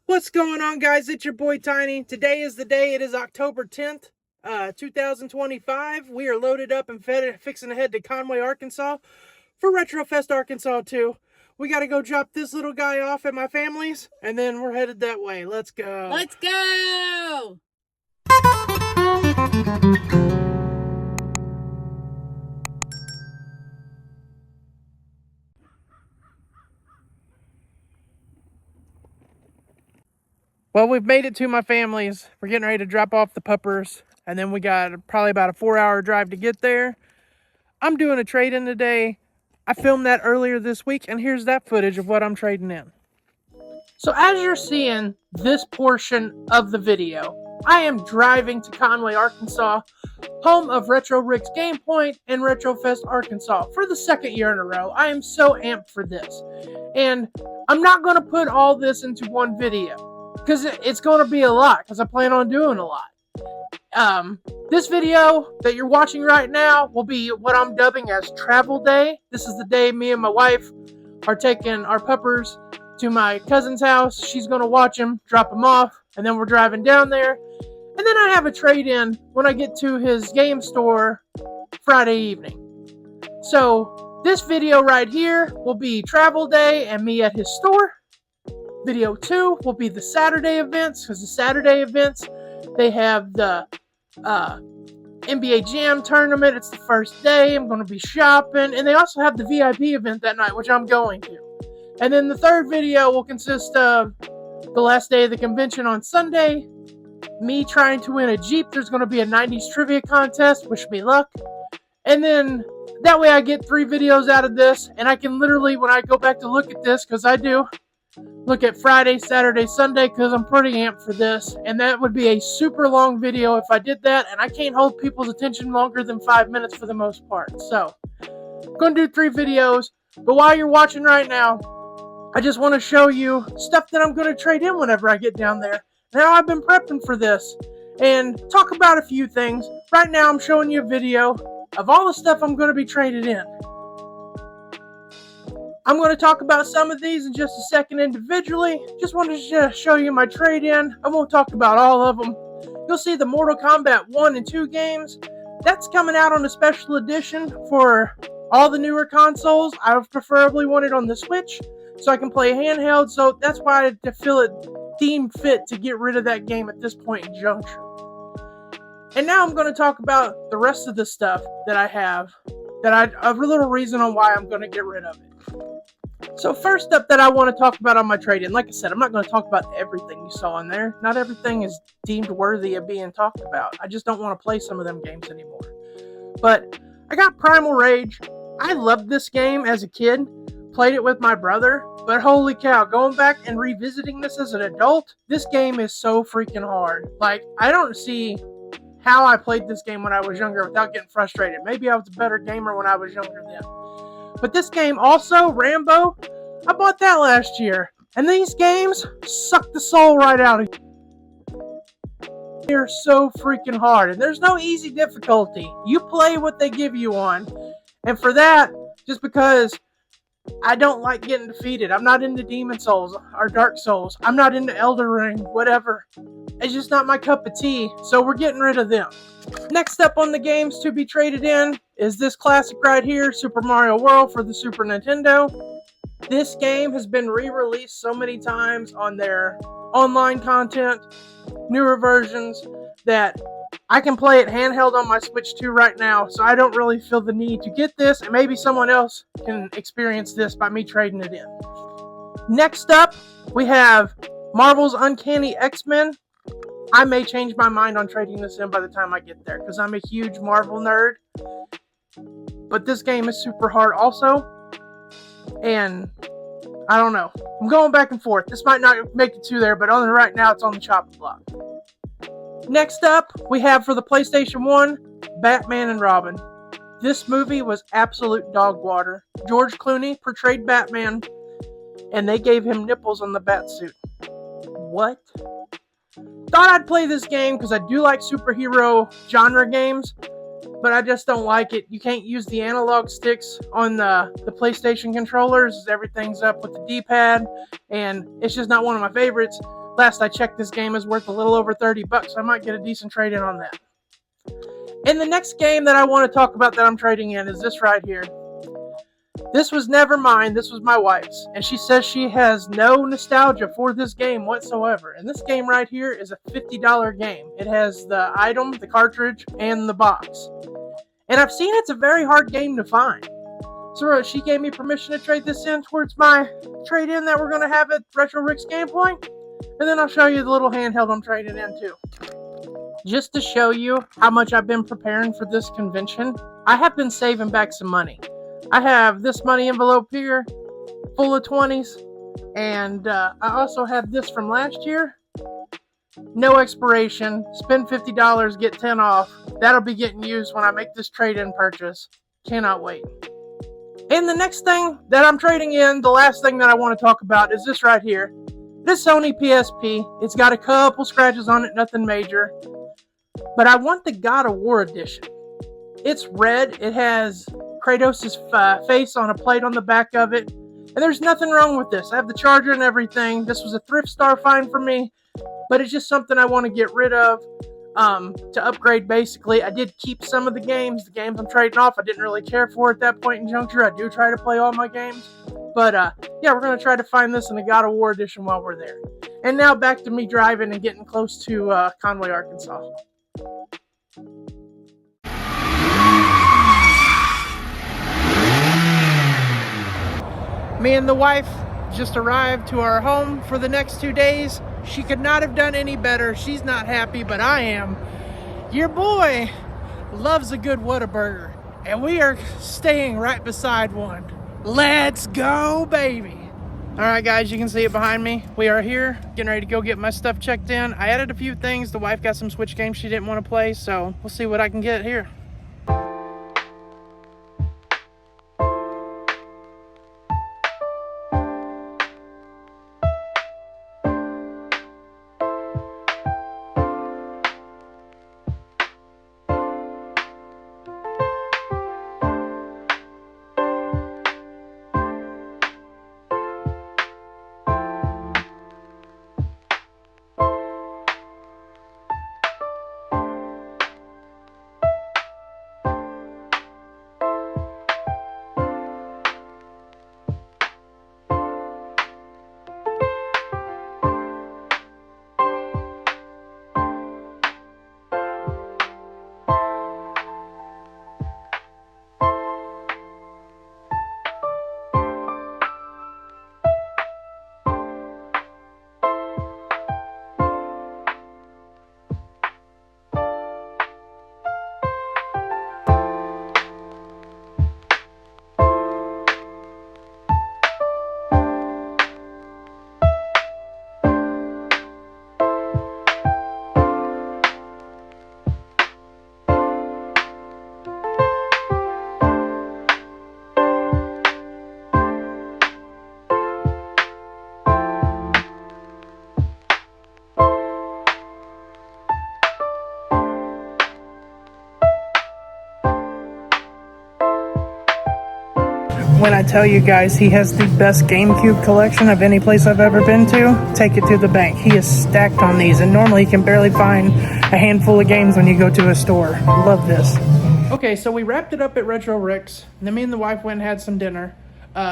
What's going on, guys? It's your boy Tiny. Today is the day. It is October 10th, 2025. We are loaded up and fixing to head to Conway, Arkansas for Retrofest Arkansas 2. We got to go drop this little guy off at my family's, and then we're headed that way. Let's go. Let's go! Well, we've made it to my family's. We're getting ready to drop off the puppers, and then we got probably about a 4-hour drive to get there. I'm doing a trade-in today. I filmed that earlier this week, and here's that footage of what I'm trading in. So as you're seeing this portion of the video, I am driving to Conway, Arkansas, home of Retro Rick's Game Point and Retrofest Arkansas for the second year in a row. I am so amped for this. And I'm not going to put all this into one video because it's going to be a lot because I plan on doing a lot. This video that you're watching right now will be what I'm dubbing as Travel Day. This is the day me and my wife are taking our puppers to my cousin's house. She's going to watch him, drop him off, and then we're driving down there. And then I have a trade-in when I get to his game store Friday evening. So this video right here will be Travel Day and me at his store. Video 2 will be the Saturday events, because the Saturday events, they have the NBA Jam tournament. It's the first day. I'm going to be shopping. And they also have the VIP event that night, which I'm going to. And then the third video will consist of the last day of the convention on Sunday, me trying to win a Jeep. There's going to be a 90s trivia contest. Wish me luck. And then that way I get 3 videos out of this. And I can literally, when I go back to look at this, because I do, look at Friday, Saturday, Sunday, because I'm pretty amped for this. And that would be a super long video if I did that. And I can't hold people's attention longer than 5 minutes for the most part. So, I'm going to do 3 videos. But while you're watching right now, I just want to show you stuff that I'm going to trade in whenever I get down there. Now I've been prepping for this. And talk about a few things. Right now I'm showing you a video of all the stuff I'm going to be traded in. I'm going to talk about some of these in just a second individually. Just wanted to show you my trade-in. I won't talk about all of them. You'll see the Mortal Kombat 1 and 2 games. That's coming out on a special edition for all the newer consoles. I would preferably want it on the Switch so I can play handheld. So that's why I feel it deemed fit to get rid of that game at this point in juncture. And now I'm going to talk about the rest of the stuff that I have, a little reason on why I'm going to get rid of it. So first up that I want to talk about on my trade-in, like I said, I'm not going to talk about everything you saw in there. Not everything is deemed worthy of being talked about. I just don't want to play some of them games anymore. But I got Primal Rage. I loved this game as a kid. Played it with my brother. But holy cow, going back and revisiting this as an adult, this game is so freaking hard. Like, I don't see how I played this game when I was younger without getting frustrated. Maybe I was a better gamer when I was younger then. But this game also, Rambo, I bought that last year. And these games suck the soul right out of you. They're so freaking hard. And there's no easy difficulty. You play what they give you on. And for that, just because I don't like getting defeated. I'm not into Demon Souls or Dark Souls. I'm not into Elden Ring, whatever. It's just not my cup of tea, so we're getting rid of them. Next up on the games to be traded in is this classic right here, Super Mario World for the Super Nintendo. This game has been re-released so many times on their online content, newer versions, that I can play it handheld on my Switch 2 right now, so I don't really feel the need to get this, and maybe someone else can experience this by me trading it in. Next up, we have Marvel's Uncanny X-Men. I may change my mind on trading this in by the time I get there, because I'm a huge Marvel nerd. But this game is super hard also, and I don't know. I'm going back and forth. This might not make it to there, but on right now it's on the chopping block. Next up, we have for the PlayStation 1, Batman and Robin. This movie was absolute dog water. George Clooney portrayed Batman, and they gave him nipples on the Batsuit. What? Thought I'd play this game because I do like superhero genre games, but I just don't like it. You can't use the analog sticks on the PlayStation controllers. Everything's up with the D-pad, and it's just not one of my favorites. Last I checked, this game is worth a little over 30 bucks. I might get a decent trade-in on that. And the next game that I want to talk about that I'm trading in is this right here. This was never mine, this was my wife's, and she says she has no nostalgia for this game whatsoever. And this game right here is a $50 game. It has the item, the cartridge, and the box. And I've seen it's a very hard game to find. So she gave me permission to trade this in towards my trade-in that we're going to have at Retro Rick's Game Point. And then I'll show you the little handheld I'm trading in too. Just to show you how much I've been preparing for this convention, I have been saving back some money. I have this money envelope here, full of 20s, and I also have this from last year. No expiration, spend $50, get 10 off. That'll be getting used when I make this trade-in purchase. Cannot wait. And the next thing that I'm trading in, the last thing that I want to talk about is this right here. This Sony PSP. It's got a couple scratches on it, nothing major. But I want the God of War edition. It's red, it has Kratos' face on a plate on the back of it. And there's nothing wrong with this. I have the charger and everything. This was a thrift store find for me. But it's just something I want to get rid of to upgrade basically. I did keep some of the games. The games I'm trading off I didn't really care for at that point in juncture. I do try to play all my games. But yeah, we're going to try to find this in the God of War edition while we're there. And now back to me driving and getting close to Conway, Arkansas. Me and the wife just arrived to our home for the next 2 days. She could not have done any better. She's not happy, but I am. Your boy loves a good Whataburger, and we are staying right beside one. Let's go, baby. All right, guys, you can see it behind me. We are here, getting ready to go get my stuff checked in. I added a few things. The wife got some Switch games she didn't want to play, so we'll see what I can get here. When I tell you guys he has the best GameCube collection of any place I've ever been to, take it to the bank. He is stacked on these, and normally you can barely find a handful of games when you go to a store. Love this. Okay, so we wrapped it up at Retro Rick's, and then me and the wife went and had some dinner.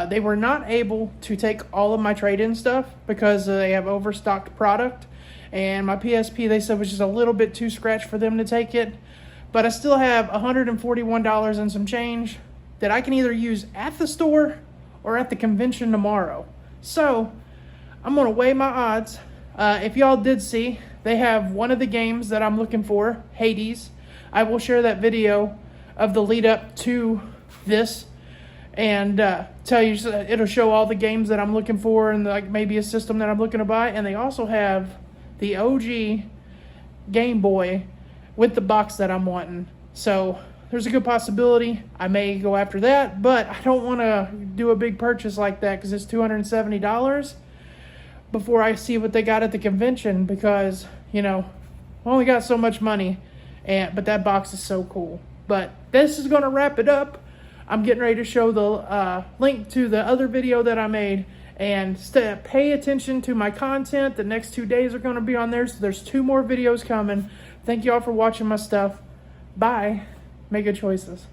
They were not able to take all of my trade-in stuff because they have overstocked product, and my PSP they said was just a little bit too scratched for them to take it. But I still have $141 and some change that I can either use at the store or at the convention tomorrow. So I'm gonna weigh my odds. If y'all did see, they have one of the games that I'm looking for, Hades. I will share that video of the lead up to this and tell you, it'll show all the games that I'm looking for and like maybe a system that I'm looking to buy. And they also have the OG Game Boy with the box that I'm wanting. So there's a good possibility I may go after that, but I don't want to do a big purchase like that because it's $270 before I see what they got at the convention because, you know, I only got so much money, but that box is so cool. But this is going to wrap it up. I'm getting ready to show the link to the other video that I made, And pay attention to my content. The next 2 days are going to be on there, so there's 2 more videos coming. Thank you all for watching my stuff. Bye. Make good choices.